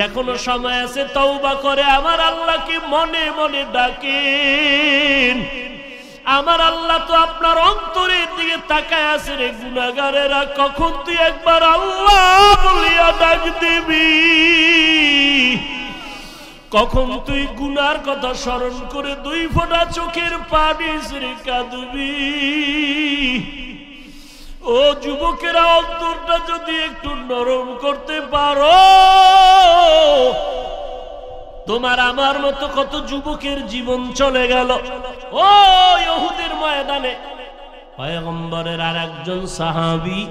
এখনো সময় আছে, তওবা করে আমার আল্লাহকে মনে মনে ডাকেন। আমার আল্লাহ তো আপনার অন্তরের দিকে তাকায় আছে রে গুনাহগারেরা, কখন তুই একবার আল্লাহ বলিয়া ডাক দিবি, কখন তুই গুনার কথা স্মরণ করে 2 ফোঁটা চোখের পানি ছেড়ে কাঁদবি। ও যুবকেরা, অন্তরটা যদি একটু নরম করতে পারো, তোমার আমার মতো কত যুবকের জীবন চলে গেল। ও উহুদের ময়দানে পয়গম্বরের আরেকজন সাহাবী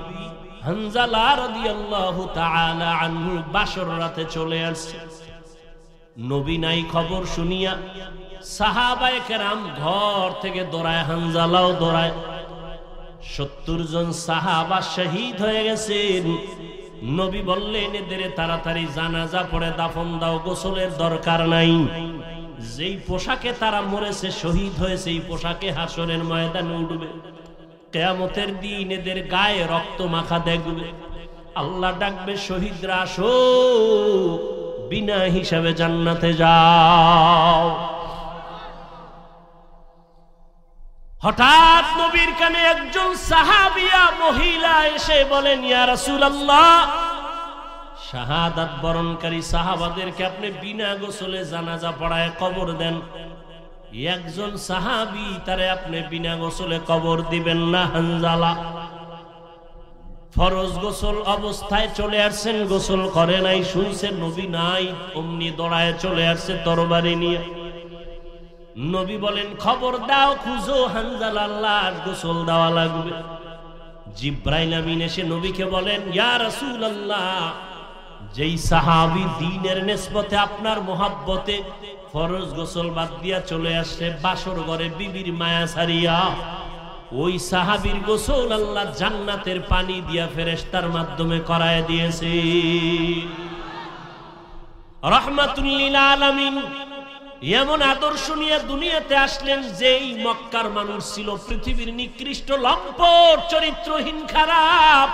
হানজালা রাদিয়াল্লাহু তাআলা আনহু বাসর রাতে চলে আসছে। নবী নাই খবর শুনিয়া সাহাবায়ে কেরাম ঘর থেকে দৌড়ায়, হানজালাও দৌড়ায়। 70 জন সাহাবা শহীদ হয়ে গেছেন। নবী বললেন, এদের তাড়াতাড়ি জানাজা পড়ে দাফন দাও, গোসলের দরকার নাই। যেই পোশাকে তারা মরেছে, শহীদ হয়েছে, এই পোশাকে হাসরের ময়দানে উঠবে। কিয়ামতের দিন এদের গায়ে রক্ত মাখা দেখবে। আল্লাহ ডাকবে, শহীদরা আসো, বিনা হিসাবে জান্নাতে যাও। হঠাৎ নবীর কানে একজন সাহাবিয়া মহিলা এসে বলেন, ইয়া রাসূলুল্লাহ, শাহাদাত বরণকারী সাহাবাদেরকে আপনি বিনা গোসলে জানাজা পড়ায় কবর দেন, একজন সাহাবী তারে আপনি বিনা গোসলে কবর দিবেন না। হানজালা ফরজ গোসল অবস্থায় চলে আসছেন, গোসল করে নাই, শুনছেন নবী নাই, অমনি দৌড়ায় চলে আসছে তরবারি নিয়ে। নবী বলেন, খবর দাও, খুঁজো, হানজালার লাশ গোসল দেওয়া লাগবে। জিব্রাইল আমিন এসে নবীকে বলেন, ইয়া রাসূলুল্লাহ, যেই সাহাবী দ্বীনের নিসবতে আপনার মোহাব্বতে ফরজ গোসল বাদ দিয়া চলে আসছে বাসর ঘরে বিবির মায়া ছাড়িয়া, ওই সাহাবীর গোসল আল্লাহ জান্নাতের পানি দিয়া ফেরেশতার মাধ্যমে করায় দিয়েছে। রাহমাতুল লিল আলামিন এমন আদর্শ নিয়ে দুনিয়াতে আসলেন, যেই মক্কার মানুষ ছিল পৃথিবীর নিকৃষ্ট, লম্পট, চরিত্রহীন, খারাপ,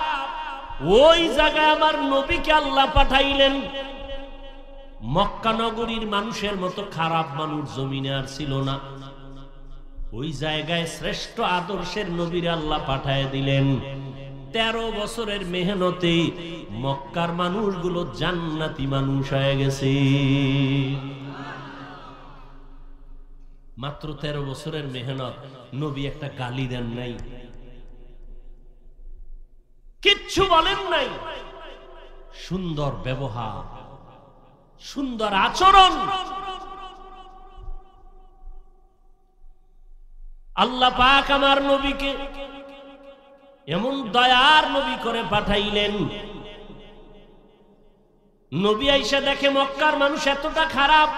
ওই জায়গায় আমার নবীকে আল্লাহ পাঠাইলেন। মক্কা নগরীর মানুষের মতো খারাপ মানুষ জমিনে আর ছিল না। ওই জায়গায় শ্রেষ্ঠ আদর্শের নবীর আল্লাহ পাঠায় দিলেন। 13 বছরের মেহনতে মক্কার মানুষগুলো জান্নাতি মানুষ হয়ে গেছে। মাত্র 13 বছরের মেহনত, নবী একটা গালি দেন নাই, কিচ্ছু বলেন নাই। সুন্দর ব্যবহার, সুন্দর আচরণ। আল্লাহ পাক আমার নবীকে এমন দয়ার নবী করে পাঠাইলেন। নবী আইসা দেখে মক্কার মানুষ এতটা খারাপ,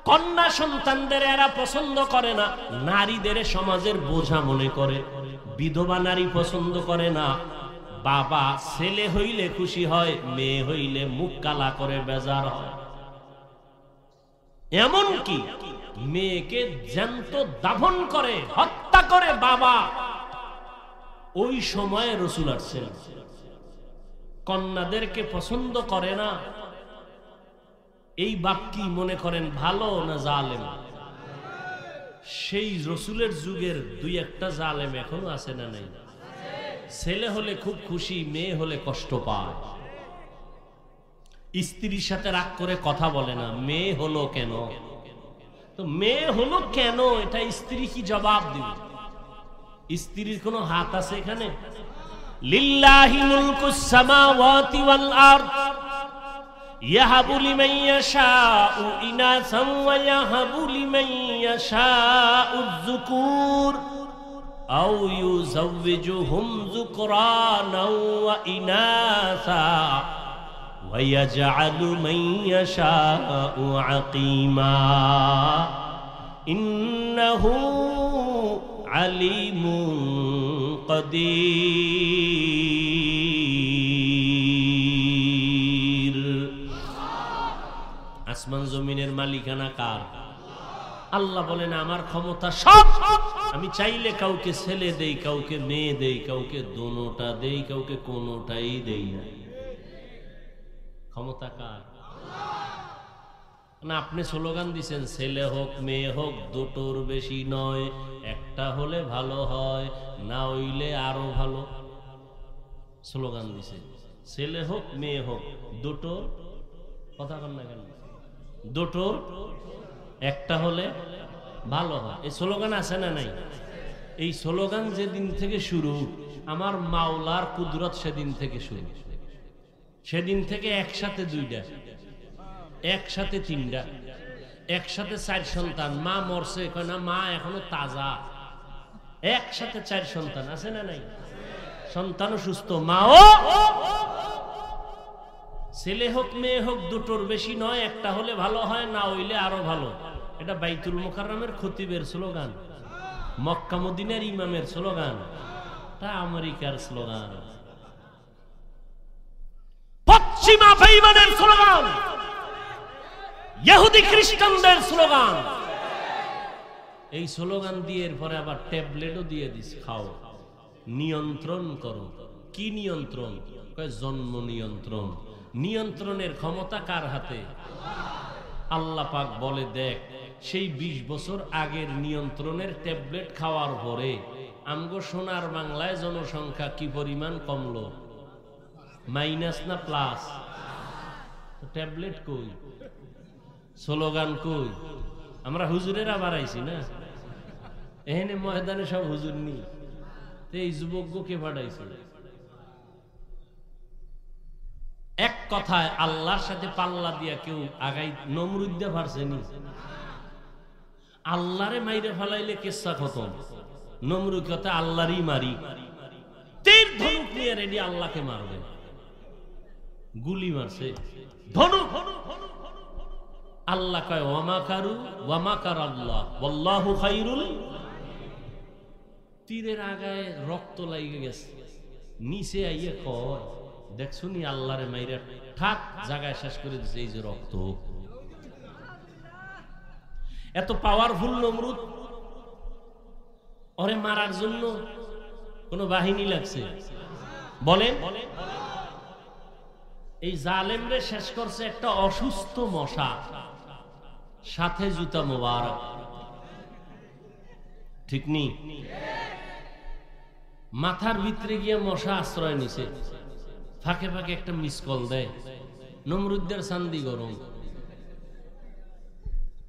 কন্যা সন্তানদের এরা পছন্দ করে না, নারীদের সমাজের বোঝা মনে করে, বিধবা নারী পছন্দ করে না। বাবা ছেলে হইলে খুশি হয়, মেয়ে হইলে মুখ কালা করে বেজার হয়। এমন কি মেয়েকে জ্যান্ত দাফন করে, হত্যা করে বাবা। ওই সময়ে রাসূল আসছেন, কন্যাদেরকে পছন্দ করে না। এই বাপ কি মনে করেন ভালো না জালেম? সেই রাসূলের যুগের 2-1টা জালেম এখনো আছে না নাই? ছেলে হলে খুব খুশি, মেয়ে হলে কষ্ট পায়। স্ত্রীর সাথে রাগ করে কথা বলে না, মেয়ে হলো কেন? তো মেয়ে হলো কেন, এটা স্ত্রী কি জবাব দিবে? স্ত্রীর কোনো হাত আছে এখানে? লিল্লাহি মুলকুস সামাওয়াতি ওয়াল আরদ ইয়াহাবু লিমান ইয়াশাউ ইনাসান ওয়া ইয়াহাবু লিমান ইয়াশাউ যুকুর আও ইউযাওয়িজুহুম যুকরানাও ওয়া ইনাসা ওয়া ইয়াজআলু মান ইয়াশাউ আকিমা ইন্নাহু আলিমুন কাদির। আসমান জমিনের মালিকানা কার? আল্লাহ বলেন আমার ক্ষমতা সব, আমি চাইলে কাউকে ছেলে দেই, কাউকে মেয়ে দেই, কাউকে দোনোটা দেই, কাউকে কোনোটাই দেই না। ক্ষমতা কার? না আপনি স্লোগান দিছেন ছেলে হোক মেয়ে হোক দুটোর বেশি নয়, একটা হলে ভালো হয়, না হইলে আরো ভালো। স্লোগান দিছে ছেলে হোক মেয়ে হোক দুটোর, কথা কন না কেন, দুটোর একটা হলে ভালো হয়। এই স্লোগান আছে না নাই? এই স্লোগান যেদিন থেকে শুরু, আমার মাওলার কুদরত সেদিন থেকে শুরু। সেদিন থেকে একসাথে দুইটা, একসাথে তিনটা, একসাথে 4 সন্তান। মা মরছে কয় না, মা এখনো তাজা। একসাথে 4 সন্তান আছে না নাই? সন্তানও সুস্থ, মাও। ছেলে হোক মেয়ে হোক দুটোর বেশি নয়, একটা হলে ভালো হয়, না হইলে আরো ভালো। এটা বাইতুল মুকাররমের খতিবের স্লোগান, মক্কা মদিনার ইমামের স্লোগান, তা আমেরিকার স্লোগান, পশ্চিমা বেঈমানের স্লোগান, ইহুদি খ্রিস্টানদের স্লোগান। এই স্লোগান দিয়ে এরপরে আবার ট্যাবলেটও দিয়ে দিস, খাও, নিয়ন্ত্রণ করো। কি নিয়ন্ত্রণ? কয় জন্ম নিয়ন্ত্রণ। নিয়ন্ত্রণের ক্ষমতা কার হাতে? আল্লাহ পাক বলে, দেখ সেই 20 বছর আগের নিয়ন্ত্রণের ট্যাবলেট খাওয়ার পরে আমগো সোনার বাংলায় জনসংখ্যা কি পরিমাণ কমলো? মাইনাস না প্লাস? ট্যাবলেট কই, স্লোগান কই? আমরা হুজুরেরা বাড়াইছি না, এখানে ময়দানে সব হুজুর নি, এই যুবককে পাঠাইছে। এক কথায় আল্লাহর সাথে পাল্লা দিয়া কেউ আগাই নমরুদ দিয়া পারছেনি। আল্লাহরে মাইরে ফেলাইলে কেসা খতম। নমরুদ কথা আল্লাহরই মারি, তীর ধনুক নিয়ে রেডি আল্লাহকে মারবে। গুলি মারছে ধনুক। আল্লাহ কয় ওয়ামাকারু ওয়ামাকার আল্লাহ ওয়াল্লাহু খায়রুল। তীরের আগায় রক্ত লাগে গেছে, নিচে আইয়ে কয় দেখছুনি আল্লাহরে মাইরা ঠাক জায়গায় শেষ করে দিছে, এই যে রক্ত। এত পাওয়ারফুল নমরুদ, ওরে মারার জন্য কোন বাহিনী লাগছে? বলেন, এই জালেমরে শেষ করছে একটা অসুস্থ মশা, সাথে জুতা মোবারক। ঠিক নি? মাথার ভিতরে গিয়ে মশা আশ্রয় নিছে, ফাঁকে ফাঁকে একটা মিস কল দেয়। নমরুদ্দের চান্দি গরম।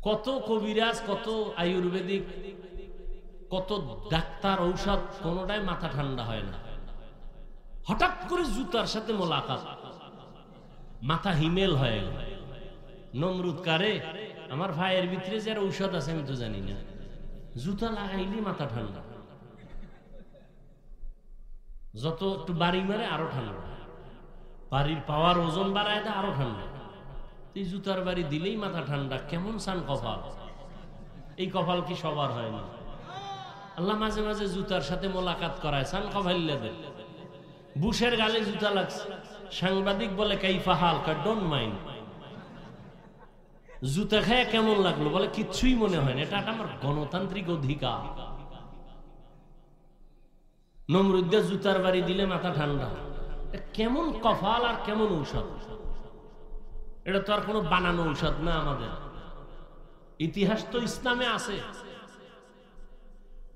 কত কবিরাজ, কত আয়ুর্বেদিক, কত ডাক্তার, ঔষধ, কোনটাই মাথা ঠান্ডা হয় না। হঠাৎ করে জুতার সাথে মোলাকাত, মাথা হিমেল হয়ে গেল। নমরুদ কারে, আমার ভাইয়ের ভিতরে যে ঔষধ আছে আমি তো জানি না, জুতা লাগাইলি মাথা ঠান্ডা। যত একটু বাড়ি মারে আরো ঠান্ডা, বাড়ির পাওয়ার ওজন বাড়ায় দেয় আরো ঠান্ডা। এই জুতার বাড়ি দিলেই মাথা ঠান্ডা। কেমন সান কপাল! এই কপাল কি সবার হয় না? আল্লাহ মাঝে মাঝে জুতার সাথে মোলাকাত করায়, সান কপাইল্লা দেয়। বুশের গালে জুতা লাগছে, সাংবাদিক বলে কাইফা হাল, ডোন্ট মাইন্ড। জুতা খায় কেমন লাগলো? বলে কিচ্ছুই মনে হয় না, এটা আমার গণতান্ত্রিক অধিকার। নমরুদ্দা জুতার বাড়ি দিলে মাথা ঠান্ডা। কেমন কপাল আর কেমন ঔষধ! এটা তো আর কোনো বানানো ঔষধ না, আমাদের ইতিহাস তো ইসলামে আছে।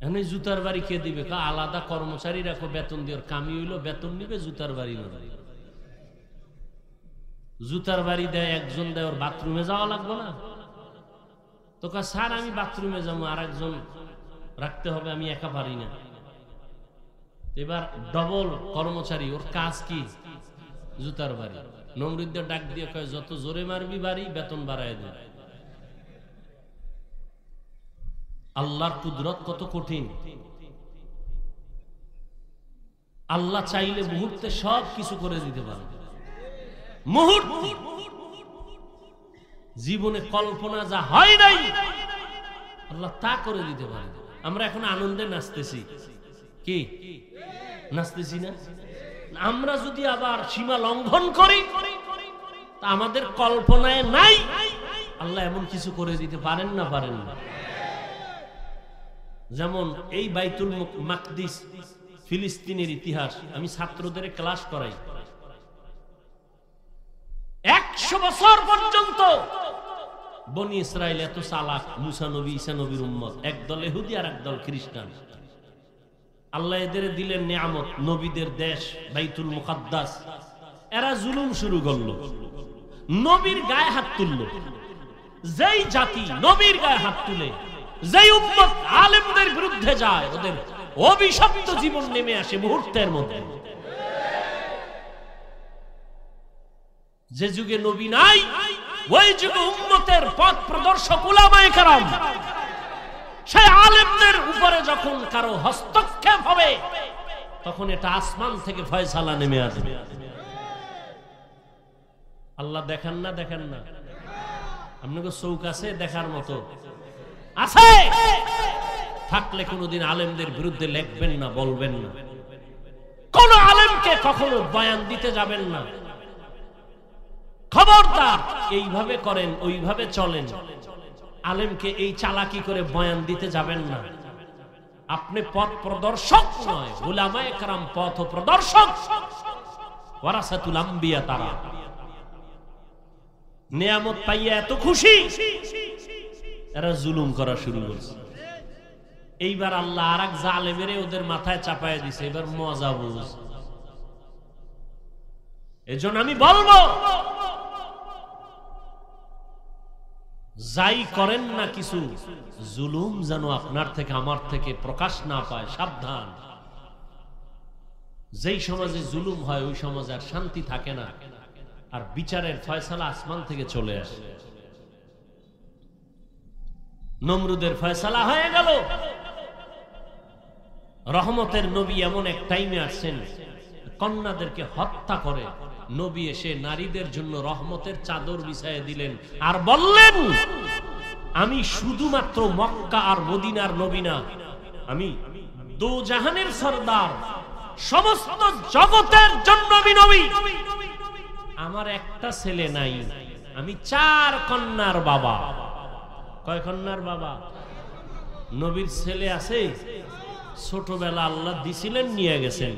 এখন জুতার বাড়ি কে দিবে? আলাদা কর্মচারী রাখো, বেতন দিয়ে, কামি হইলো বেতন নিবে, জুতার বাড়ি নেবে। জুতার বাড়ি দেয় একজন, দেয় ওর বাথরুমে যাওয়া লাগবে না তো? স্যার আমি বাথরুমে যাবো, আর একজন রাখতে হবে, আমি একা পারি না। এবার ডবল কর্মচারী, ওর কাজ কি? জুতার বাড়ি। নমরুদ্দের ডাক দিয়ে কয়, যত জোরে মারবি বাড়ি, বেতন বাড়ায় দেয়। আল্লাহর কুদরত কত কঠিন! আল্লাহ চাইলে মুহূর্তে সব কিছু করে দিতে পারে। মুহূর্তে জীবনে কল্পনা যা হয় নাই, আল্লাহ তা করে দিতে পারে। আমরা এখন আনন্দে নাচতেছি, কি নাচতেছি না? আমরা যদি আবার সীমা লঙ্ঘন করি, তা আমাদের কল্পনায় নাই আল্লাহ এমন কিছু করে দিতে পারেন না? পারেন না? যেমন এই বাইতুল মাকদিস, ফিলিস্তিনের ইতিহাস আমি ছাত্রদের ক্লাস করাই। 1 100 বছর পর্যন্ত বনি ইসরাইল এত চালাক, মুসা নবী ঈসা নবীর উম্মত, একদল ইহুদি আর একদল খ্রিস্টান। আল্লাহ এদের দিলেন নিয়ামত, নবীদের দেশ বাইতুল মুকাদ্দাস। এরা জুলুম শুরু করলো, নবীর গায়ে হাত তুললো। যেই জাতি নবীর গায়ে হাত তুলে, যেই উম্মত আলেমদের বিরুদ্ধে যায়, ওদের অভিশপ্ত জীবন নেমে আসে মুহূর্তের মধ্যে। যে যুগে নবী নাই, ওই যুগে উম্মতের পথ প্রদর্শক উলামায়ে কেরাম, সেই আলেমদের উপরে যখন কারো হস্তক্ষেপ হবে, তখন এটা আসমান থেকে ফয়সালা নেমে আসবে। আল্লাহ দেখেন না, দেখেন না? আপনাকে চৌক আছে দেখার মতো? আছে? থাকলে কোনোদিন আলেমদের বিরুদ্ধে লিখবেন না, বলবেন না। কোন আলেমকে কখনো বয়ান দিতে যাবেন না। খবরদার, এইভাবে করেন, ওইভাবে চলেন। আলেমকে এই চালাকি করে বয়ান দিতে যাবেন না। আপনি পথ প্রদর্শক নয়, উলামায়ে কেরাম পথ প্রদর্শক, ওয়ারাসাতুল আম্বিয়া। তারা নিয়ামত পাইয়া এত খুশি, এরা জুলুম করা শুরু করছে। এইবার আল্লাহ আরেক জালেমেরে ওদের মাথায় চাপায় দিছে। এবার মজা বুঝ। এজন্য আমি বলবো, যাই করেন না কিছু, জুলুম যেন আপনার থেকে আমার থেকে প্রকাশ না পায়, সাবধান। যেই সমাজে জুলুম হয়, ওই সমাজে আর শান্তি থাকে না, আর বিচারের ফয়সালা আসমান থেকে চলে আসে। নমরুদের ফয়সালা হয়ে গেল। রহমতের নবী এমন এক টাইমে আসছেন, কন্যাদেরকে হত্যা করে নবী এসে নারীদের জন্য রহমতের চাদর বিছাইয়ে দিলেন, আর বললেন, আমি শুধুমাত্র মক্কা আর মদিনার নবী না, আমি দো জাহানের সরদার, সমস্ত জগতের জন্য আমি নবী। আমার একটা ছেলে নাই, আমি 4 কন্যার বাবা। কয় কন্যার বাবা? নবীর ছেলে আছে, ছোটবেলা আল্লাহ দিছিলেন, নিয়ে গেছেন।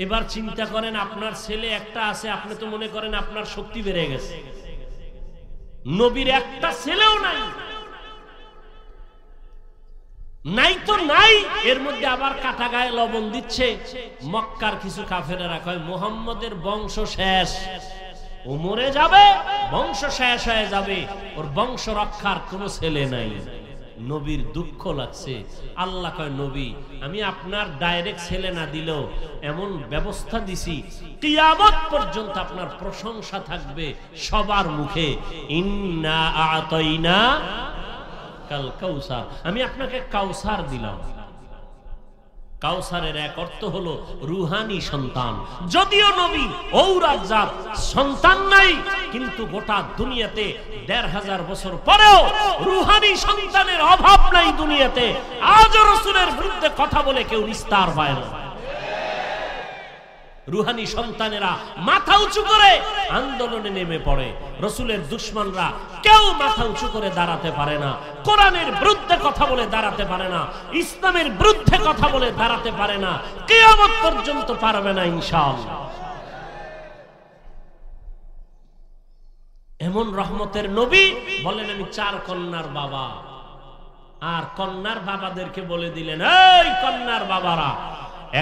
এবার চিন্তা করেন, আপনার ছেলে একটা আছে, আপনি তো মনে করেন আপনার শক্তি বেড়ে গেছে। নবীর একটা ছেলেও নাই, নাই তো নাই। এর মধ্যে আবার কাটা গায়ে লবণ দিচ্ছে। মক্কার কিছু কাফেরেরা কয়, মুহাম্মদের বংশ শেষ, ও মরে যাবে, বংশ শেষ হয়ে যাবে, ওর বংশ রক্ষার কোনো ছেলে নাই। নবীর দুঃখ লাগছে। আল্লাহ কয়, নবী, আমি আপনার ডাইরেক্ট ছেলে না দিলেও এমন ব্যবস্থা দিছি, কিয়ামত পর্যন্ত আপনার প্রশংসা থাকবে সবার মুখে। ইন্না আ'তাইনা কাল কাউসার, আমি আপনাকে কাউসার দিলাম। কাউসারের এক অর্থ হলো রুহানি সন্তান। যদিও নবী ঔরাত জাত, সন্তান নাই, কিন্তু গোটা দুনিয়াতে ১৫০০ বছর পরেও রুহানি সন্তানের অভাব নাই দুনিয়াতে। আজও রাসূলের বিরুদ্ধে কথা বলে কেউ নিস্তার পায় না। রুহানি সন্তানেরা মাথা উঁচু করে আন্দোলনে নেমে পড়ে। রাসূলের দুশমনরা কেউ মাথা উঁচু করে দাঁড়াতে পারে না, কোরআনের বিরুদ্ধে কথা বলে দাঁড়াতে পারে না, ইসলামের বিরুদ্ধে কথা বলে দাঁড়াতে পারে না, কিয়ামত পর্যন্ত পারবে না ইনশাআল্লাহ। এমন রহমতের নবী বলেন, আমি 4 কন্যার বাবা। আর কন্যার বাবাদেরকে বলে দিলেন, এই কন্যার বাবারা,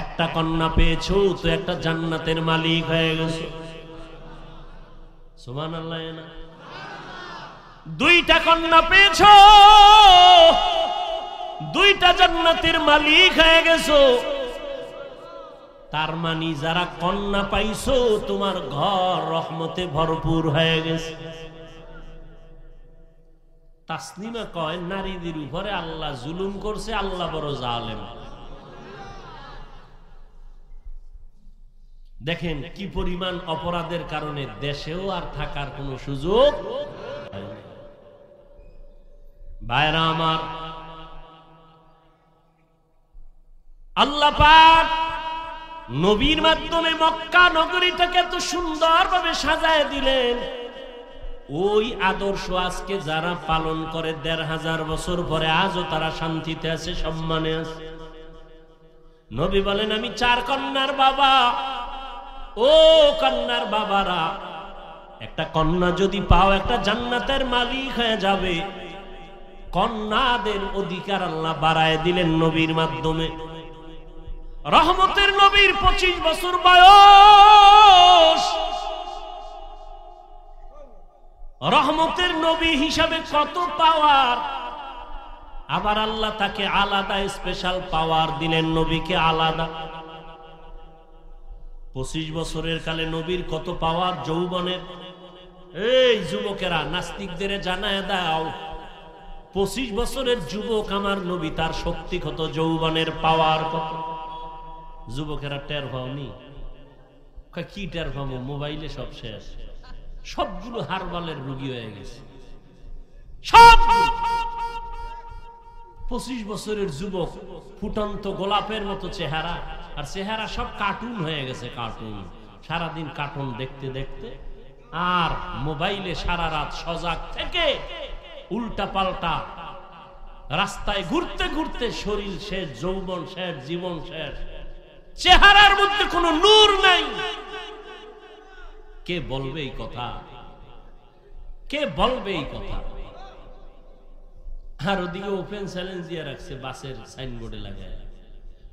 একটা কন্যা পেয়েছো তো একটা জান্নাতের মালিক হয়ে গেছো। সুবহানাল্লাহ। না, 2টা কন্যা পেয়েছো, 2টা জান্নাতের মালিক হয়ে গেছো। তার মানে যারা কন্যা পাইছো, তোমার ঘর রহমতে ভরপুর হয়ে গেছে। তাসনিমা কয়, নারীদের উপরে আল্লাহ জুলুম করছে, আল্লাহ বড় জালেম। দেখেন কি পরিমাণ অপরাধের কারণে দেশেও আর থাকার কোনো সুযোগ। ভাইরা আমার, আল্লাহ পাক নবীর মাধ্যমে মক্কা নগরীটাকে এত সুন্দরভাবে সাজায় দিলেন। ওই আদর্শ আজকে যারা পালন করে ১৫০০ বছর পরে, আজও তারা শান্তিতে আছে, সম্মানে আছে। নবী বলেন, আমি 4 কন্যার বাবা। ও কন্যার বাবারা, একটা কন্যা যদি পাও একটা জান্নাতের মালিক হয়ে যাবে। কন্যাদের অধিকার আল্লাহ বাড়ায় দিলেন নবীর মাধ্যমে। রহমতের নবীর 25 বছর বয়স, রহমতের নবী হিসাবে কত পাওয়ার। আবার আল্লাহ তাকে আলাদা স্পেশাল পাওয়ার দিলেন, নবীকে আলাদা। 25 বছরের কালে নবীর কত পাওয়ার যৌবনের। এই যুবকেরা, নাস্তিকদের জানায় দাও 25 বছরের যুবক আমার নবী, তার শক্তি কত, যৌবনের পাওয়ার কত। যুবকেরা টের পাওনি? কি টের পাবো? মোবাইলে সব শেষ, সবগুলো হারবালের রোগী হয়ে গেছে সব। 25 বছরের যুবক, ফুটন্ত গোলাপের মতো চেহারা, আর চেহারা সব কার্টুন হয়ে গেছে, কার্টুন। সারাদিন কার্টুন দেখতে দেখতে আর মোবাইলে সারা রাত সজাগ থেকে উল্টা পাল্টা রাস্তায় ঘুরতে ঘুরতে শরীর শেষ, যৌবন শেষ, জীবন শেষ, চেহারার মধ্যে কোনো নূর নাই। কে বলবে এই কথা? কে বলবে এই কথা? আর ওদিকে ওপেন চ্যালেঞ্জ দিয়ে রাখছে বাসের সাইনবোর্ডে লাগায়।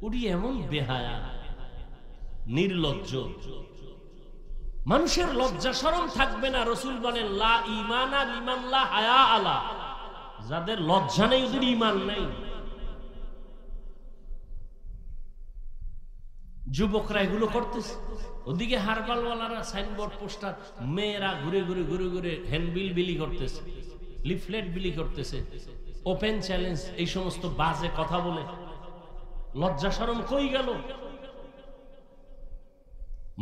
ওটি এমন বেহায়া, নির্লজ্জ। মানুষের লজ্জা শরম থাকবে না। রাসূল বলেন লা ঈমানা লিমান লা হায়া আলা, যাদের লজ্জা নেই ওদের ঈমান নেই। যুবকরা এগুলো করতেছে, ওদিকে হারবালওয়ালারা সাইনবোর্ড পোস্টার, মেয়েরা ঘুরে ঘুরে ঘুরে ঘুরে হ্যান্ডবিল বিলি করতেছে, লিফলেট বিলি করতেছে, ওপেন চ্যালেঞ্জ, এই সমস্ত বাজে কথা বলে। লজ্জা শরম কই গেল?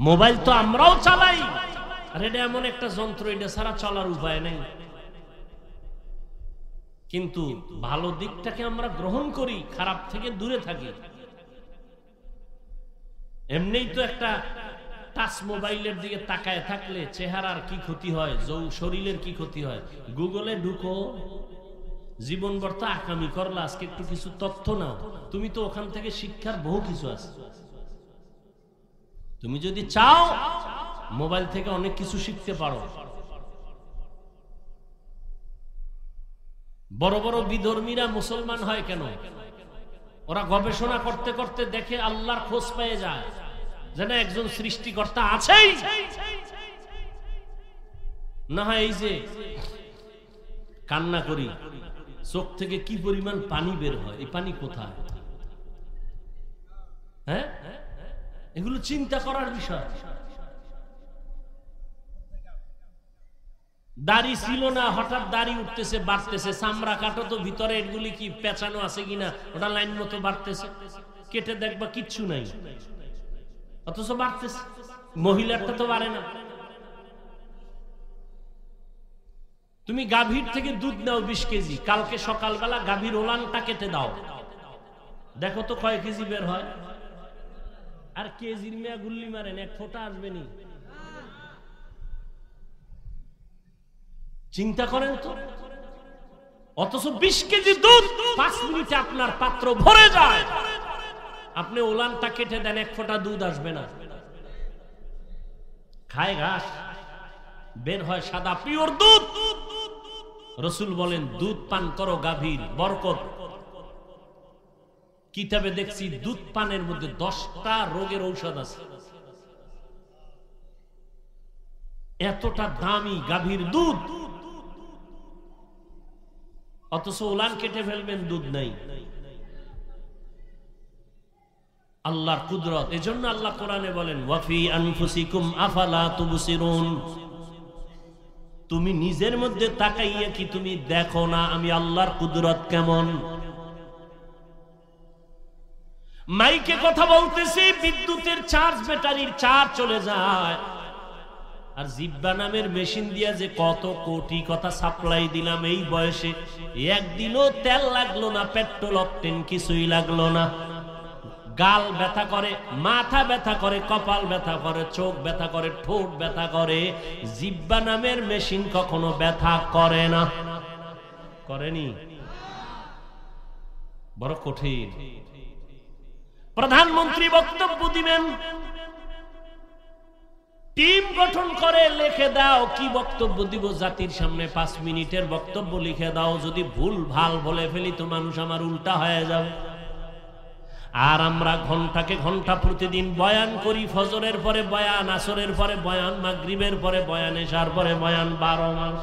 মোবাইল তো আমরাও চালাই, আর এটা এমন একটা যন্ত্র, এটা ছাড়া চলার উপায় নেই। কিন্তু ভালো দিকটাকে আমরা গ্রহণ করি, খারাপ থেকে দূরে থাকি। এমনিই তো একটা টাচ মোবাইলের দিকে তাকায় থাকলে চেহারার কি ক্ষতি হয়, শরীরের কি ক্ষতি হয়। গুগলে ঢুকো, জীবন বর্তা আকামি করলা, আজকে একটু কিছু তথ্য নাও, তুমি তো ওখান থেকে শিক্ষার বহু কিছু আছে। তুমি যদি চাও মোবাইল থেকে অনেক কিছু শিখতে পারো। বড় বড় বিধর্মীরা মুসলমান হয় কেন? ওরা গবেষণা করতে করতে দেখে আল্লাহর খোঁজ পেয়ে যায়, যেন একজন সৃষ্টিকর্তা আছেই। না হয় এই যে কান্না করি, চোখ থেকে কি পরিমাণ পানি বের হয়, এই পানি কোথায়? হ্যাঁ, এগুলো চিন্তা করার বিষয়। দাড়ি ছিল না, হঠাৎ দাড়ি উঠতেছে, বাড়তেছে, চামড়া কাটো তো ভিতরে এগুলি কি পেঁচানো আছে কিনা, ওটা লাইন মতো বাড়তেছে, কেটে দেখবা কিচ্ছু নাই, অথচ বাড়তেছে। মহিলারটা তো বাড়ে না। তুমি গাভীর থেকে দুধ নাও 20 কেজি, কালকে সকালবেলা গাভীর ওলানটা কেটে দাও, দেখো তো কয় কেজি বের হয়। আর কেজির মেয়া গুল্লি মারেন, এক ফোঁটা আসবে নি। চিন্তা করেন তো। অথচ 20 কেজি দুধ 5 মিনিটে আপনার পাত্র ভরে যায়। আপনি ওলানটা কেটে দেন, এক ফোঁটা দুধ আসবে না। খায় ঘাস, বের হয় সাদা পিওর দুধ। রাসূল বলেন দুধ পান করো, গাভীর বরকত। কিতাবে দেখছি দুধ পানের মধ্যে 10টা রোগের ঔষধ আছে। এতটা দামি গাভীর দুধ, অথচ ওলান কেটে ফেলবেন, দুধ নাই। আল্লাহর কুদরত। এজন্য আল্লাহ কোরআনে বলেন ওয়াফি আনফুসিকুম আফালা তুবসিরুন, তুমি নিজের মধ্যে তাকাইয়া কি তুমি দেখো না আমি আল্লাহর কুদরত কেমন? মাইকে কথা বলতেছি, বিদ্যুতের চার্জ, ব্যাটারির চার্জ চলে যায়। আর জিব্বা নামের মেশিন দিয়া যে কত কোটি কথা সাপ্লাই দিলাম এই বয়সে, একদিনও তেল লাগলো না, পেট্রোল অকটেন কিছুই লাগলো না। গাল ব্যথা করে, মাথা ব্যথা করে, কপাল ব্যথা করে, চোখ ব্যথা করে, ঠোঁট ব্যথা করে। জিব্বা নামের মেশিন কখনো ব্যথা করে না, করেনি? বড় কঠিন। প্রধানমন্ত্রী বক্তব্য দিবেন, টিম গঠন করে লিখে দাও কি বক্তব্য দিব জাতির সামনে, 5 মিনিটের বক্তব্য লিখে দাও। যদি ভুল ভাল বলে ফেলি তো মানুষ আমার উল্টা হয়ে যাবে। আর আমরা ঘন্টাকে ঘন্টা প্রতিদিন বয়ান করি, ফজরের পরে বয়ান, আসরের পরে বয়ান, মাগরিবের পরে বয়ান, এশার পরে বয়ান, 12 মাস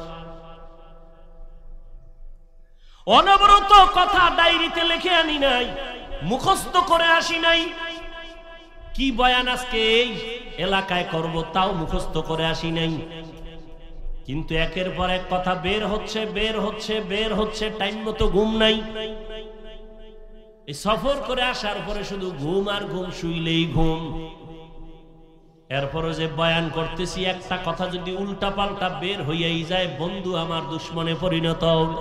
অনবরত কথা ডায়েরিতে লিখে আনি নাই, মুখস্থ করে আসি নাই। কি বয়ান আজকে এই এলাকায় করব তাও মুখস্থ করে আসি নাই, কিন্তু একের পর এক কথা বের হচ্ছে বের হচ্ছে বের হচ্ছে, টাইম মতো ঘুম নাই। এই সফর করে আসার পরে শুধু ঘুম আর ঘুম, শুইলেই ঘুম। এরপরে যে বয়ান করতেছি একটা কথা যদি উল্টা পাল্টা বের হইয়াই যায়, বন্ধু আমার দুশ্মনে পরিণত হবে।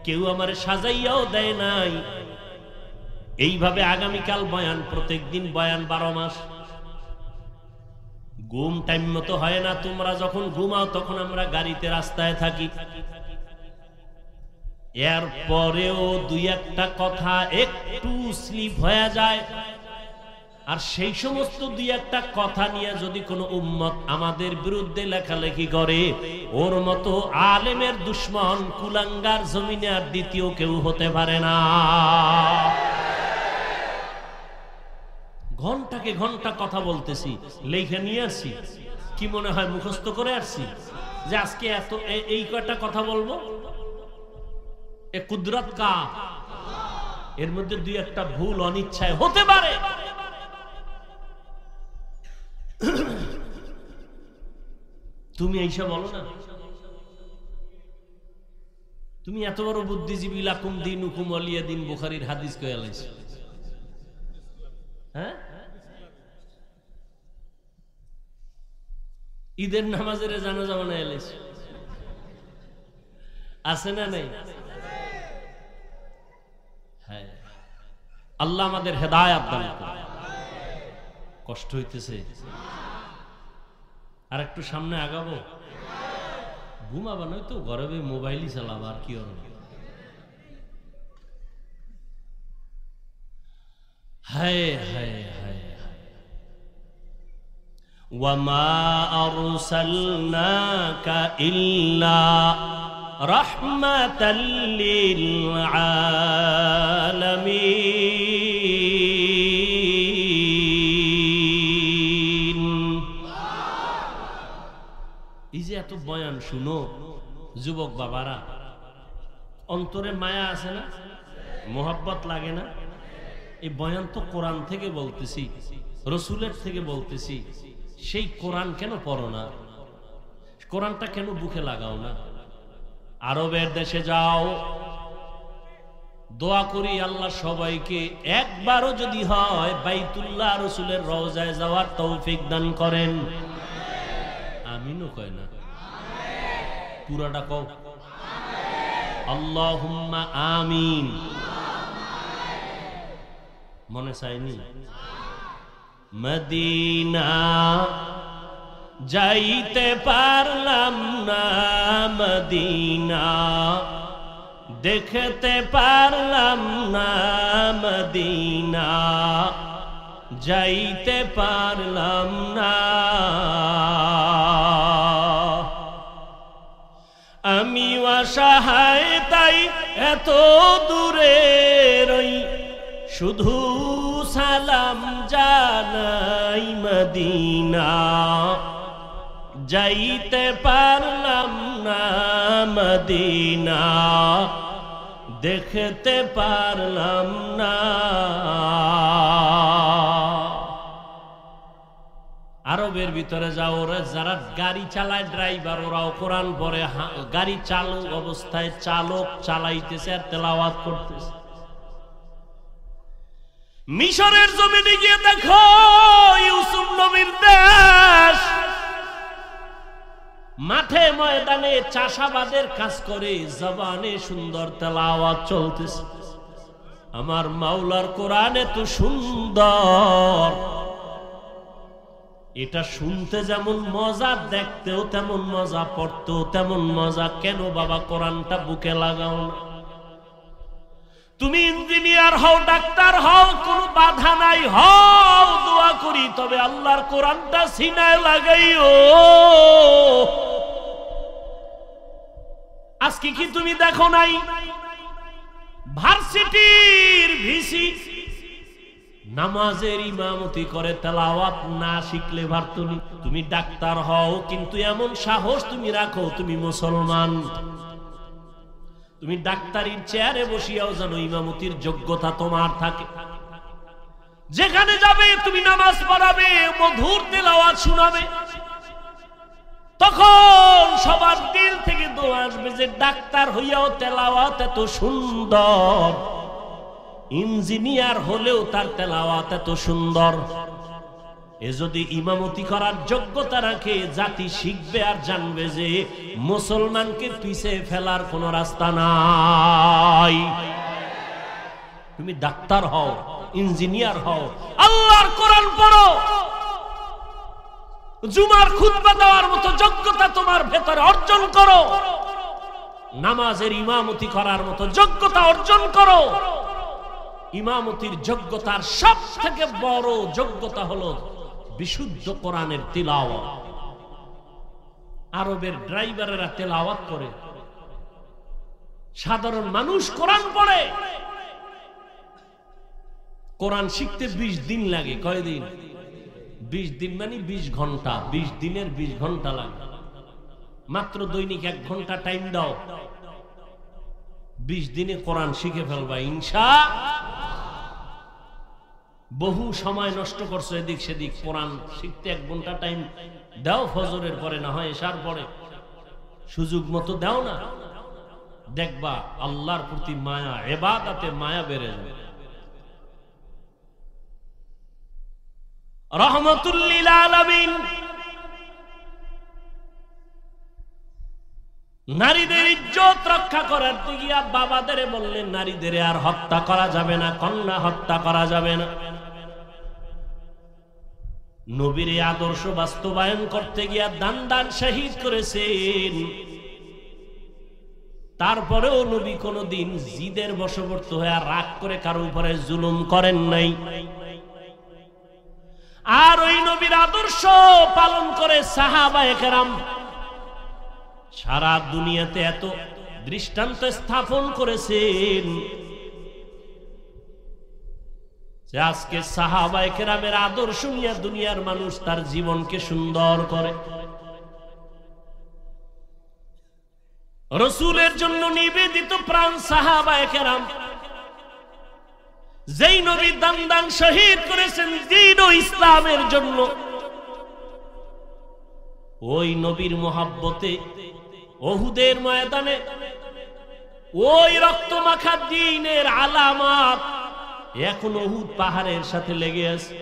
কেউ আমার সাজাইয়াও দেয় নাই। এইভাবে আগামীকাল বয়ান, প্রত্যেক দিন বয়ান, 12 মাস। ঘুম টাইম মতো হয় না। তোমরা যখন ঘুমাও তখন আমরা গাড়িতে রাস্তায় থাকি, এরপরেও দুই একটা কথা একটু স্লিপ হয়ে যায়। আর সেই সমস্ত দুই একটা কথা নিয়ে যদি কোনো উম্মত আমাদের বিরুদ্ধে লেখালেখি করে, ওর মতো আলেমের দুশ্মন কুলাঙ্গার জমিনে আর দ্বিতীয় কেউ হতে পারে না। ঘন্টাকে ঘন্টা কথা বলতেছি, লেখা নিয়ে আসছি। কি মনে হয় মুখস্থ করে আসছি যে আজকে এত এই কয়টা কথা বলবো? এ কুদরত কা, এর মধ্যে দুই একটা ভুল অনিচ্ছায় হতে পারে। তুমি এইসব বলো না। তুমি এত বড় বুদ্ধিজীবী, লাকুম দীনুকুম ওয়ালিয়া দীন, বুখারীর হাদিস কইয়া লাইছো। হ্যাঁ, ঈদের নামাজের জানাজা বানায় লাইছো, আছে না নাই? হ্যাঁ, আল্লাহ আমাদের হেদায়েত দান করুন। কষ্ট হইতেছে, আর একটু সামনে আগাবো। ঘুমাবা নয় তো গরমে মোবাইলই চালাবা, আর কি হবে। হায় হায় হায়, ওয়ামা আরসালনাকা ইল্লা রাহমাতাল লিল আলামিন। এই যে এত বয়ান শুনো যুবক বাবারা, অন্তরে মায়া আছে না? মোহাব্বত লাগে না? এই বয়ান তো কোরআন থেকে বলতেছি, রসুলের থেকে বলতেছি। সেই কোরআন কেন পড়ো না? কোরআনটা কেন বুকে লাগাও না? আরবের দেশে যাও, দোয়া করি আল্লাহ সবাইকে একবারও যদি হয় বাইতুল্লাহ রসুলের রওজায় যাওয়ার তৌফিক দান করেন। আমিনও কয় না, পুরাটা কও, আল্লাহুম্মা আমিন। মনে চাইনি? মদিনা যাইতে পারলাম না, মদিনা দেখতে পারলাম না, মদিনা যাইতে পারলাম না। আমি অসহায় তাই এত দূরে রই, শুধু সালাম জানাই, মদিনা যাইতে পারলাম না, মদিনা দেখতে পারলাম না। আরবের ভিতরে যাও, ওরা যারা গাড়ি চালায় ড্রাইভার, ওরাও কোরআন পড়ে। গাড়ি চালু অবস্থায় চালক চালাইতেছে আর তেলাওয়াত করতেছে। মিশরের জমিনে গিয়ে দেখো, ইউসুফ নবীর দেশ, মাঠে ময়দানে চাষাবাদের কাজ করে, জবানে সুন্দর তেলাওয়াত চলতেছে। আমার মাওলার কোরআন এত সুন্দর, এটা শুনতে যেমন মজা, দেখতেও তেমন মজা, পড়তেও তেমন মজা। কেন বাবা কোরআনটা বুকে লাগাও না? তুমি ইঞ্জিনিয়ার হও, ডাক্তার হও, কোনো বাধা নাই, হও, দোয়া করি, তবে আল্লাহর কোরআনটা সিনায় লাগাইও। আজকে কি তুমি দেখো নাই ভার্সিটির ভিসি নামাজের ইমামতি করে, তেলাওয়াত না শিখলে পারতুনি। তুমি ডাক্তার হও, কিন্তু এমন সাহস তুমি রাখো তুমি মুসলমান, তুমি ডাক্তারির চেয়ারে বসিয়াও জানো ইমামতির যোগ্যতা তোমার থাকে। যেখানে যাবে তুমি নামাজ পড়াবে, মধুর তেলাওয়াত শোনাবে, তখন সবার দিল থেকে দোয়া আসবে যে ডাক্তার হইয়াও তেলাওয়াত এত সুন্দর, ইঞ্জিনিয়ার হলেও তার তেলাওয়াত এত সুন্দর। এ যদি ইমামতি করার যোগ্যতা রাখে, জাতি শিখবে আর জানবে যে মুসলমানকে পিছে ফেলার কোনো রাস্তা নাই। তুমি ডাক্তার হও, ইঞ্জিনিয়ার হও, আল্লাহর কোরআন পড়ো, জুমার খুতবা দেওয়ার মতো যোগ্যতা তোমার ভেতরে অর্জন করো, নামাজের ইমামতি করার মতো যোগ্যতা অর্জন করো। ইমামতির যোগ্যতার সব থেকে বড় যোগ্যতা হলো বিশুদ্ধ কোরআনের তিলাওয়াত। আরবের ড্রাইভারেরা তেলাওয়াত করে, সাধারণ মানুষ কোরআন পড়ে। কোরআন শিখতে 20 দিন লাগে। কয়দিন? 20 দিন মানে 20 ঘন্টা। 20 দিনের 20 ঘন্টা লাগে। মাত্র দৈনিক 1 ঘন্টা টাইম দাও, 20 দিনে কোরআন শিখে ফেলবা ইনশাআল্লাহ। বহু সময় নষ্ট করছো এদিক সেদিক, কোরআন শিখতে 1 ঘন্টা টাইম দাও, ফজরের পরে না হয় এশার পরে, সুযোগ মতো দাও না, দেখবা আল্লাহর প্রতি মায়া, ইবাদতে মায়া বেড়ে যাবে। রহমাতুল লিল আলামিন নারীদের ইজ্জত রক্ষা করার গিয়া বাবাদের বললেন নারীদের আর হত্যা করা যাবে না, কন্যা হত্যা করা যাবে না। নবীর আদর্শ বাস্তবায়ন করতে গিয়া দান দান শহীদ করেছেন। তারপরেও নবী কোনদিন জিদের বশবর্তী হয়ে রাগ করে কারো উপরে জুলুম করেন নাই। আর ওই নবীর আদর্শ পালন করে সাহাবায়ে কেরাম সারা দুনিয়াতে এত দৃষ্টান্ত স্থাপন করেছেন যে আজকে সাহাবায়ে কেরামের আদর্শ নিয়ে দুনিয়ার মানুষ তার জীবনকে সুন্দর করে। রাসূলের জন্য নিবেদিত প্রাণ সাহাবায়ে কেরাম, যেই নবী দান দান শহীদ করেছেন দ্বীন ও ইসলামের জন্য, ওই নবীর মোহাব্বতে উহুদের ময়দানে ওই রক্তমাখা দ্বীনের আলামত এখন উহুদ পাহাড়ের সাথে লেগে আছে।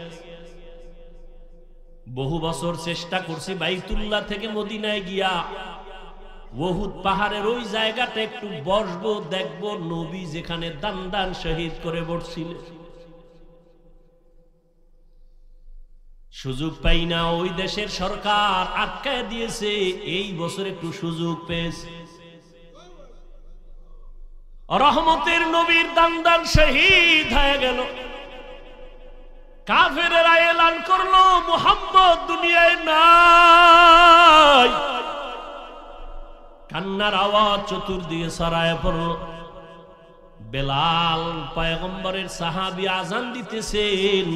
বহু বছর চেষ্টা করছি বাইতুল্লাহ থেকে মদিনায় গিয়া উহুদ পাহাড়ের ওই জায়গাটা একটু বসবো, দেখবো নবী যেখানে দান দান শহীদ করে বসছিলেন। সুযোগ পাই না, ওই দেশের সরকার আটকায় দিয়েছে। এই বছর একটু সুযোগ পেয়েছে। রহমতের নবীর দান দান শহীদ হয়ে গেল। কাফেরেরা এলান করলো মুহাম্মদ দুনিয়ায় নাই। কান্নার আওয়াজ চতুর্দিকে ছড়ায় পড়ল। বেলাল পয়গম্বরের সাহাবী আজান দিতেছেন।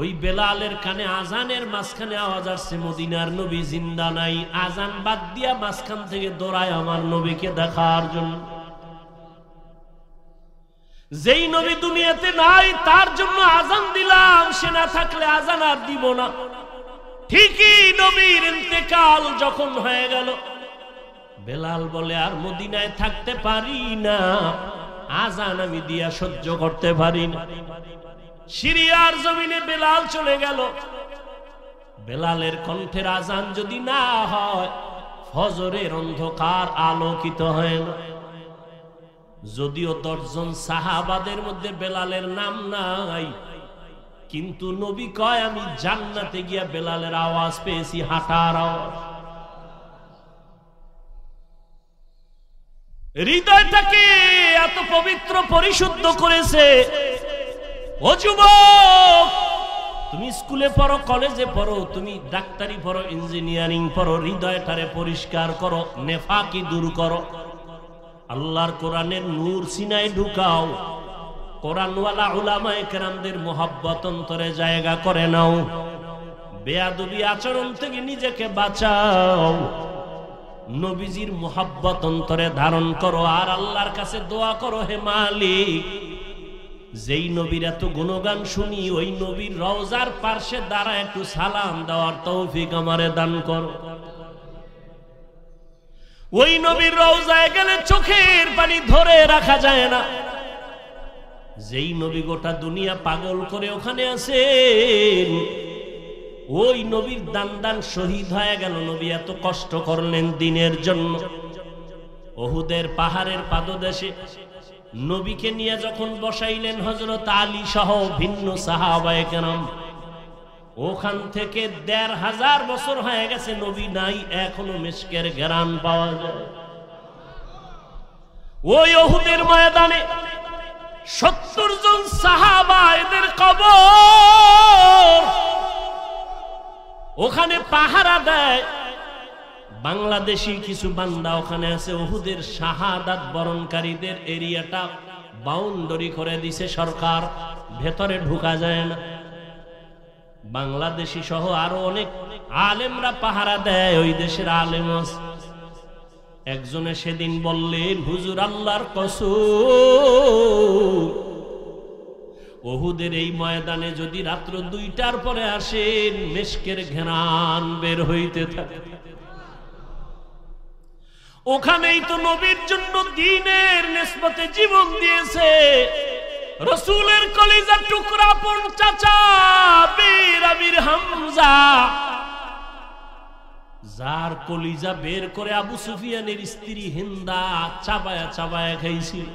ওই বেলালের কানে আজানের মাঝখানে আওয়াজ আসছে মদিনার নবী জিন্দা নাই। আজান বাদ দিয়া মাঝখান থেকে দৌড়ায় আমার নবীকে দেখার জন্য। যেই নবী দুনিয়াতে নাই তার জন্য আজান দিলাম, সে না থাকলে আজান আর দিব না। ঠিকই নবীর ইন্তেকাল যখন হয়ে গেল, বেলাল বলে আর মদিনায় থাকতে পারি না, আজান আমি দিয়া সহ্য করতে পারি না। সিরিয়ার জমিনে বেলাল চলে গেল। বেলালের কণ্ঠের আজান যদি না হয়, ফজরের অন্ধকার আলোকিত হয় না। যদিও 10 জন সাহাবাদের মধ্যে বেলালের নাম নাই, কিন্তু নবী কয় আমি জান্নাতে গিয়া বেলালের আওয়াজ পেয়েছি, হাঁটার আওয়াজ। হৃদয়টাকে এত পবিত্র পরিশুদ্ধ করেছে। ও যুবক, তুমি স্কুলে পড়ো, কলেজে পড়ো, তুমি ডাক্তারি পড়ো, ইঞ্জিনিয়ারিং পড়ো, হৃদয়টারে পরিষ্কার করো, নেফাকি দূর করো, আল্লাহর কোরআনের নূর সিনায় ঢুকাও, কোরআনওয়ালা উলামায়ে কেরামদের মোহাব্বত অন্তরে জায়গা করে নাও, বেয়াদবি আচরণ থেকে নিজেকে বাঁচাও, নবীজির মোহাব্বত অন্তরে ধারণ করো, আর আল্লাহর কাছে দোয়া করো, হে মালিক, যেই নবীর এত গুণগান শুনি ওই নবীর রওজার পার্শ্বে দ্বারা একটু সালাম দেওয়ার তৌফিক আমারে দান করো। ওই নবীর রওজায় গেলে চোখের পানি ধরে রাখা যায় না। যেই নবী গোটা দুনিয়া পাগল করে ওখানে আছেন, ওই নবীর দান দান শহীদ হয়ে গেল। নবী এত কষ্ট করলেন দিনের জন্য। উহুদের পাহাড়ের পাদদেশে নবীকে নিয়ে যখন বসাইলেন হযরত আলী সহ ভিন্ন সাহাবায়ে কেরাম, ওখান থেকে ১৫০০ বছর হয়ে গেছে, নবী নাই, এখনো মিশকের ঘ্রাণ পাওয়া যায়। ওই উহুদের ময়দানে ৭০ জন সাহাবা, এদের কবর ওখানে পাহারা দেয়। বাংলাদেশি কিছু বান্দা ওখানে আছে। উহুদের শাহাদাত বরণকারীদের এরিয়াটা বাউন্ডারি করে দিছে সরকার, ভেতরে ঢোকা যায় না। বাংলাদেশি সহ আরো অনেক আলেমরা পাহারা দেয়, ওই দেশের আলেম আছে। একজনে সেদিন বললেন, হুজুর আল্লাহর কসম, উহুদের এই ময়দানে যদি রাত্র ২টার পরে আসেন, মিশকের ঘ্রাণ বের হইতে থাকে। ওখানেই তো নবীর জন্য দ্বীনের নিসবতে জীবন দিয়েছে রাসূলের কলিজার টুকরা আপন চাচা বীর আমির হামজা, যার কলিজা বের করে আবু সুফিয়ানের স্ত্রী হিন্দা চাবায়া চাবায়া খাইছিল।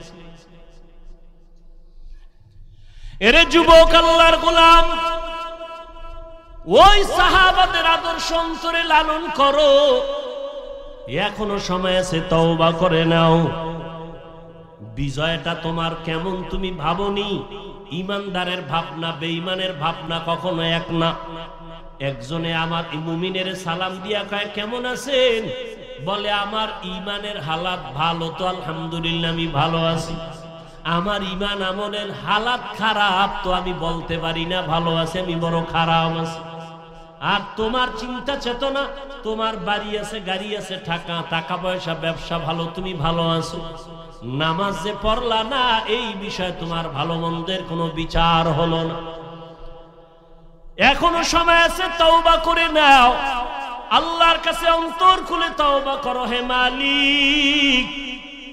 এরে যুবক, আল্লাহর গোলাম, ওই সাহাবাদের আদর্শ অন্তরে লালন করো। এখনো সময় আছে, তওবা করে নাও। বিজয়টা তোমার কেমন তুমি ভাবনি। ইমানদারের ভাবনা বেঈমানের ভাবনা কখনো এক না। একজনে আমার মুমিনের সালাম দিয়া কয়, কেমন আছেন? বলে, আমার ইমানের হালাত ভালো তো আলহামদুলিল্লাহ, আমি ভালো আছি। আমার ইমান আমলের হালাত খারাপ তো আমি বলতে পারি না ভালো আছে, আমি বড় খারাপ আছি। আর তোমার চিন্তা চেতনা, তোমার বাড়ি আছে, গাড়ি আছে, টাকা পয়সা, ব্যবসা ভালো, তুমি ভালো আছো। নামাজ যে পড়লা না, এই বিষয়ে তোমার ভালো মন্দের কোনো বিচার হলো না। এখনো সময় আছে, তওবা করে নাও। আল্লাহর কাছে অন্তর খুলে তওবা করো। হে মালিক,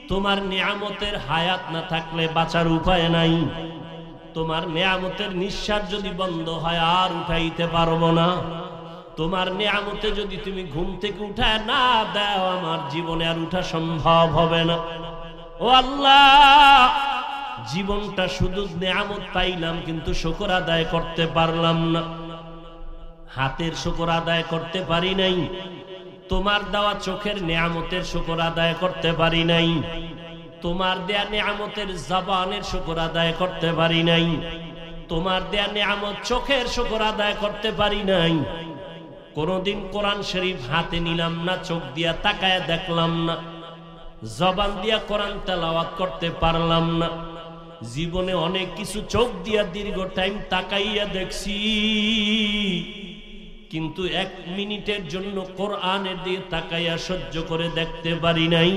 তোমার নিয়ামতের হায়াত না থাকলে বাঁচার উপায় নাই। তোমার নিয়ামতের নিঃশ্বাস যদি বন্ধ হয় আর উঠাইতে পারবো না। তোমার নিয়ামতে যদি তুমি ঘুম থেকে উঠায় না দাও, আমার জীবনে আর উঠা সম্ভব হবে না। ও আল্লাহ, জীবনটা শুধু নিয়ামত পাইলাম, কিন্তু শুকর আদায় করতে পারলাম না। হাতের শুকর আদায় করতে পারি নাই, তোমার দেওয়া চোখের নিয়ামতের শুকর আদায় করতে পারি নাই, তোমার দেয়া নিয়ামতের জবানের শুকর আদায় করতে পারি নাই, তোমার দেয়া নিয়ামত চোখের শুকর আদায় করতে পারি নাই। কোনদিন কোরআন শরীফ হাতে নিলাম না, চোখ দিয়া তাকায় দেখলাম না, জবান দিয়া কোরআন তেলাওয়াত করতে পারলাম না। জীবনে অনেক কিছু চোখ দিয়া দীর্ঘ টাইম তাকাইয়া দেখছি, কিন্তু 1 মিনিটের জন্য কোরআনের দিকে তাকাইয়া সহ্য করে দেখতে পারি নাই।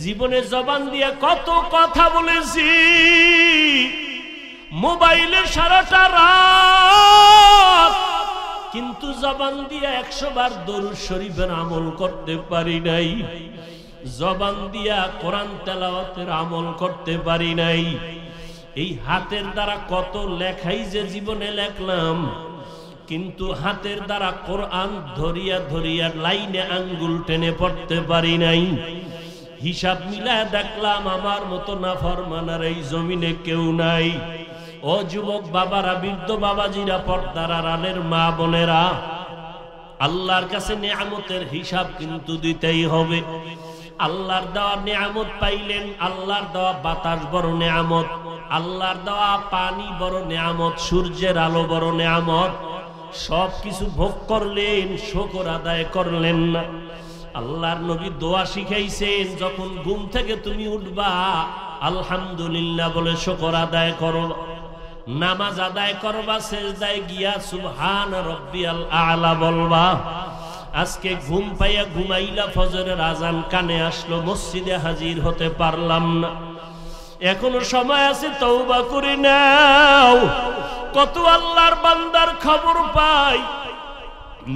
জীবনে জবান দিয়া কত কথা বলেছি, মোবাইলে সারাটা রাত, কিন্তু জবান দিয়া 100 বার দরুদ শরীফের আমল করতে পারি নাই। জবান দিয়া কোরআন তেলাওয়াতের আমল করতে পারি নাই। এই হাতের দ্বারা কত লেখাই যে জীবনে লেখলাম, কিন্তু হাতের দ্বারা কোরআন ধরিয়া ধরিয়া লাইনে আঙ্গুল টেনে পড়তে পারি নাই। হিসাব মিলায় দেখলাম আমার মতো নাফরমানের এই জমিনে কেউ নাই। ও যুবক বাবারা, বৃদ্ধ বাবাজিরা, পর্দার আড়ালের মা বোনেরা, আল্লাহর কাছে নিয়ামতের হিসাব কিন্তু দিতেই হবে। আল্লাহর দেওয়া নিয়ামত পাইলেন, আল্লাহর দেওয়া বাতাস বড় নিয়ামত, আল্লাহর দেওয়া পানি বড় নিয়ামত, সূর্যের আলো বড় নিয়ামত, সব কিছু ভোগ করলেন, শুকর আদায় করলেন না। আল্লাহর নবী দোয়া শিখাইছেন, যখন ঘুম থেকে তুমি উঠবা আলহামদুলিল্লাহ বলে শুকর আদায় করো। নামাজ আদায় করবা, সেজদায় গিয়া সুবহান রাব্বিয়াল আ'লা বলবা। আজকে ঘুম পাইয়া ঘুমাইলা, ফজরের আজান কানে আসলো, মসজিদে হাজির হতে পারলাম না, এখনো সময় আছে, তওবা করে নাও। কত আল্লাহর বান্দার খবর পাই,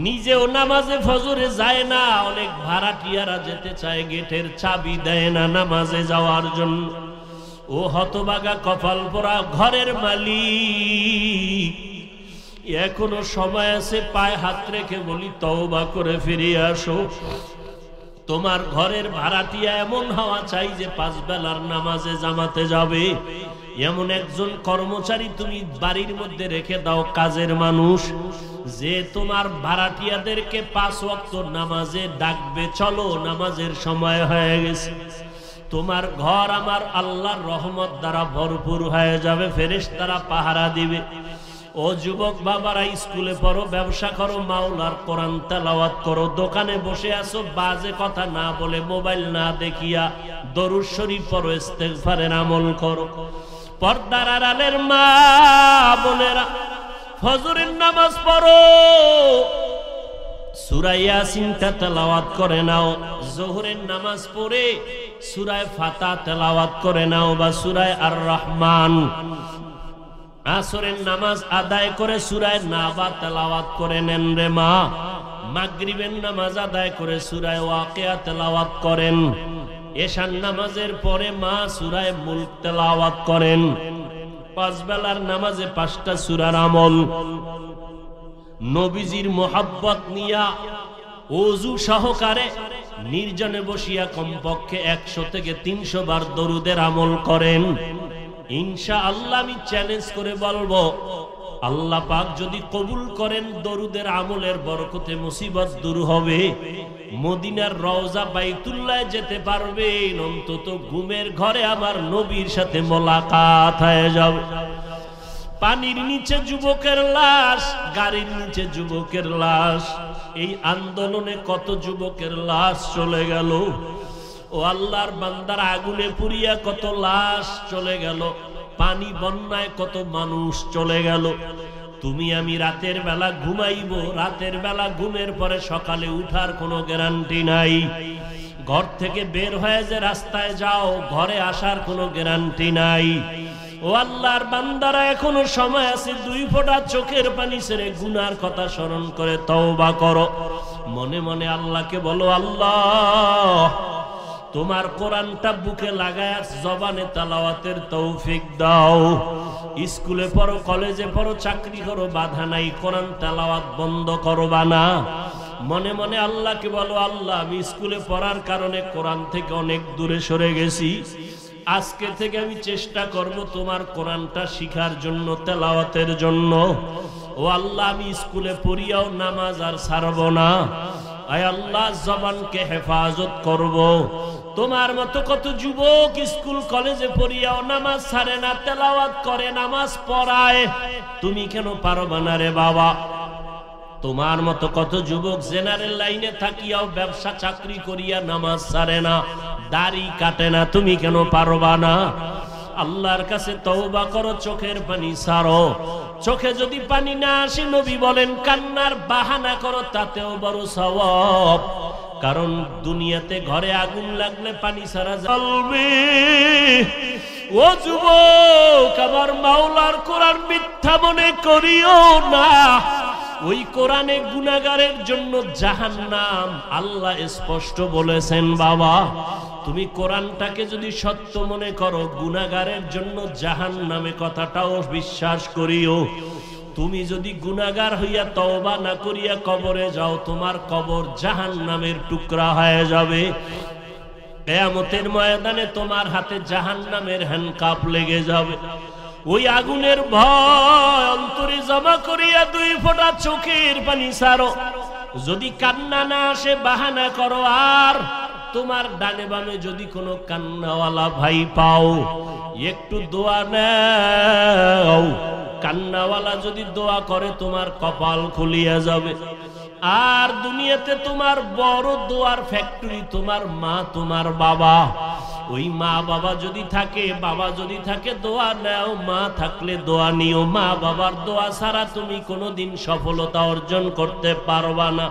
নিজেও নামাজে ফজরে যায় না, অনেক ভাড়াটিয়ারা যেতে চায়, গেটের চাবি দেয় না নামাজে যাওয়ার জন্য। ও হতভাগা কপাল পোড়া ঘরের মালিক, এখনো সময় আছে, পায়ে হাত রেখে বলি তওবা করে ফিরে আসো। তোমার ঘরের ভাড়াটিয়া এমন হওয়া চাই যে 5 বেলার নামাজে জামাতে যাবে, এমন একজন কর্মচারী তুমি বাড়ির মধ্যে রেখে দাও, কাজের মানুষ, যে তোমার ভাড়াটিয়াদেরকে 5 ওয়াক্ত নামাজে ডাকবে, চলো নামাজের সময় হয়ে গেছে। তোমার ঘর আমার আল্লাহর রহমত দ্বারা ভরপুর হয়ে যাবে, ফেরেশতারা পাহারা দিবে। ও যুবক বাবারা, স্কুলে পড়ো, ব্যবসা করো, মাওলার কোরআন তেলাওয়াত করো, দোকানে বসে আছো, বাজে কথা না বলে, মোবাইল না দেখিয়া দরুদ শরীফ পড়ো, ইস্তেগফারের আমল করো। পর্দার আড়ালের মা বোনেরা, ফজরের নামাজ পড়ো, সূরা ইয়াসিনটা তেলাওয়াত করে নাও, যোহরের নামাজ পড়ে সূরা ফাতিহা তেলাওয়াত করে নাও বা সূরা আর রহমান। আসরের নামাজ আদায় করে সূরা নাবা তেলাওয়াত করে নেন রে মা। মাগরিবের নামাজ আদায় করে সূরা ওয়াকিয়া তেলাওয়াত করেন। এশার নামাজের পরে মা সূরা মুলক তেলাওয়াত করেন। 5 বেলার নামাজে 5টা সূরার আমল। নবীজির মোহাব্বত নিয়া ওযু সহকারে নির্জনে বসিয়া কমপক্ষে 100 থেকে 300 বার দরুদের আমল করেন। ইনশাআল্লাহ আমি চ্যালেঞ্জ করে বলবো, আল্লাহ পাক যদি কবুল করেন, দরুদের আমলের বরকতে মুসিবত দূর হবে, মদিনার রওজা বাইতুল্লাহ যেতে পারবেন, অন্তত ঘুমের ঘরে আমার নবীর সাথে মোলাকাত হয়ে যাবে। পানির নিচে যুবকের লাশ, গাড়ির নিচে যুবকের লাশ, এই আন্দোলনে কত যুবকের লাশ চলে গেল। ও আল্লাহর বান্দার, আগুনে পুড়িয়া কত লাশ চলে গেল, পানি বন্যায় কত মানুষ চলে গেল। তুমি আমি রাতের বেলা ঘুমাইব, রাতের বেলা ঘুমের পরে সকালে উঠার কোনো গ্যারান্টি নাই। ঘর থেকে বের হয়ে যে রাস্তায় যাও, ঘরে আসার কোনো গ্যারান্টি নাই। ও আল্লাহর বান্দারা, এখনো সময় আছে, 2 ফোঁটা চোখের পানি ছেড়ে গুনার কথা স্মরণ করে তওবা করো। মনে মনে আল্লাহকে বলো, আল্লাহ তোমার কোরআনটা বুকে লাগায়া জবানে তেলাওয়াতের তৌফিক দাও। স্কুলে পড়ো, কলেজে পড়ো, চাকরি করো, বাধা নাই, কোরআন তেলাওয়াত বন্ধ করবা না। মনে মনে আল্লাহকে বলো, আল্লাহ আমি স্কুলে পড়ার কারণে কোরআন থেকে অনেক দূরে সরে গেছি, আজকে থেকে আমি চেষ্টা করব তোমার কোরআনটা শিখার জন্য, তেলাওয়াতের জন্য। ও আল্লাহ, আমি স্কুলে পড়িয়াও নামাজ আর ছাড়ব না। আয় আল্লাহ, জবানকে হেফাজত করব। তোমার মতো কত যুবক স্কুল কলেজে পড়িয়াও নামাজ ছাড়ে না, তেলাওয়াত করে, নামাজ পড়ায়, তুমি কেন পারবা না রে বাবা? তোমার মতো কত যুবক জেনারেল লাইনে থাকিয়াও ব্যবসা চাকরি করিয়া নামাজ ছাড়ে না, দাড়ি কাটে না, তুমি কেন পারবা না? আল্লাহর কাছে তওবা করো, চোখের পানি ছাড়ো। চোখে যদি পানি না আসে, নবী বলেন কান্নার বাহানা করো, তাতেও বড় সওয়াব। কারণ দুনিয়াতে ঘরে আগুন লাগলে পানি ছাড়া জ্বলবে। ও যুবক, আমার মাওলার কোরআন মিথ্যা মনে করিও না। ওই কোরআনে গুনাহগারের জন্য জাহান্নাম আল্লাহ স্পষ্ট বলেছেন। বাবা, তুমি কোরআনটাকে যদি সত্য মনে করো, গুনাহগারের জন্য জাহান্নামে কথাটাও বিশ্বাস করিও। তুমি যদি গুনাহগার হইয়া তওবা না করিয়া কবরে যাও, তোমার কবর জাহান্নামের টুকরা হয়ে যাবে। কিয়ামতের ময়দানে তোমার হাতে জাহান্নামের হ্যান্ডকাপ লেগে যাবে। ওই আগুনের ভয় অন্তরে জমা করিয়া 2 ফোঁটা চোখের পানি ছাড়ো। যদি কান্না না আসে, বাহানা করো, আর তোমার ডানে বামে যদি কোনো কান্নাওয়ালা ভাই পাও, একটু দোয়া নাও। কান্নাওয়ালা যদি দোয়া করে তোমার কপাল খুলিয়া যাবে। আর দুনিয়াতে তোমার বড় দোয়ার ফ্যাক্টরি তোমার মা, তোমার বাবা। ওই মা বাবা যদি থাকে, বাবা যদি থাকে, দোয়া নাও। মা থাকলে দোয়া নিও। মা বাবার দোয়া ছাড়া তুমি কোনোদিন সফলতা অর্জন করতে পারবা না।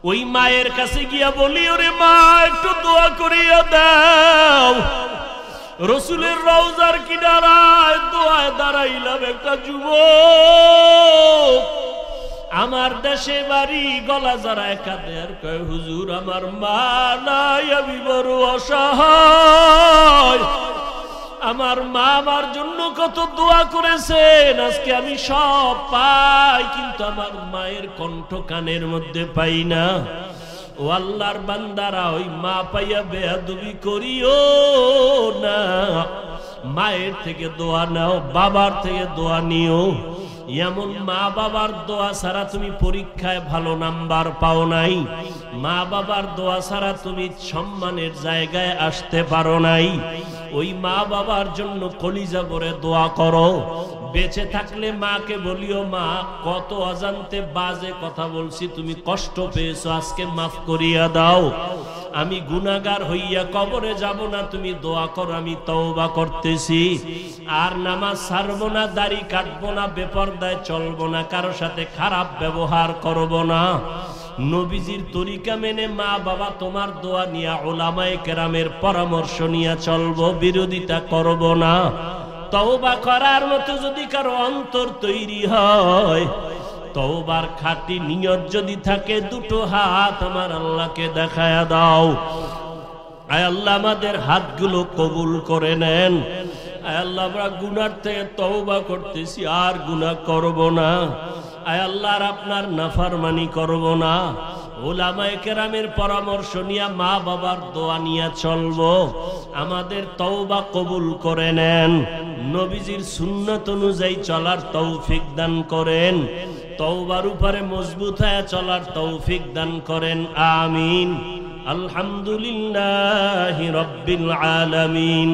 ওই মায়ের কাছে গিয়া বলি, ওরে মা একটু দোয়া করিয়া দাও। রসুলের রওজার কিনারায় দোয়ায় দাঁড়াইলাম একটা যুবক, আমার দেশে বাড়ি, গলা যারা কাঁদে আর কয়, হুজুর আমার মা নাই, আমি বড় অসহায়। আমার মা আমার জন্য কত দোয়া করেছেন, আজকে আমি সব পাই, কিন্তু আমার মায়ের কণ্ঠ কানের মধ্যে পাই না। ও আল্লাহর বান্দারা, ওই মা পাইয়া বেয়াদবি করিও না। মায়ের থেকে দোয়া নাও, বাবার থেকে দোয়া নিও। এমন মা বাবার দোয়া ছাড়া তুমি পরীক্ষায় ভালো নাম্বার পাও নাই। মা বাবার দোয়া ছাড়া তুমি সম্মানের জায়গায় আসতে পারো নাই। ওই মা বাবার জন্য কলিজা ভরে দোয়া করো। বেঁচে থাকলে মাকে বলিও, মা কত অজান্তে বাজে কথা বলছি, তুমি কষ্ট পেয়েছো, আজকে মাফ করিয়া দাও। আমি গুনাহগার হইয়া কবরে যাব না, তুমি দোয়া করো, আমি তওবা করতেছি। আর নামাজ ছাড়বো না, দাড়ি কাটবো না, বেপরদায় চলবো না, কারো সাথে খারাপ ব্যবহার করব না। নবীজির তরিকা মেনে মা বাবা তোমার দোয়া নিয়া, উলামায়ে কেরামের পরামর্শ নিয়ে চলবো, বিরোধিতা করব না। তওবা করার মতো যদি কারো অন্তর তৈরি হয়, তওবার খাঁটি নিয়ত যদি থাকে, দুটো হাত আমার আল্লাহকে দেখায়া দাও। আয় আল্লাহ আমাদের হাতগুলো কবুল করে নেন। আয় আল্লাহ আমরা গুনার থেকে তওবা করতেছি, আর গুনাহ করব না। আয় আল্লাহ আর আপনার নাফরমানি করব না। উলামায়ে কেরামের পরামর্শ নিয়ে মা বাবার দোয়া নিয়ে চলবো। আমাদের তওবা কবুল করে নেন। নবীজির সুন্নাত অনুযায়ী চলার তৌফিক দান করেন। তওবার উপরে মজবুত হয়ে চলার তৌফিক দান করেন। আমিন। আলহামদুলিল্লাহি রাব্বিল আলামিন।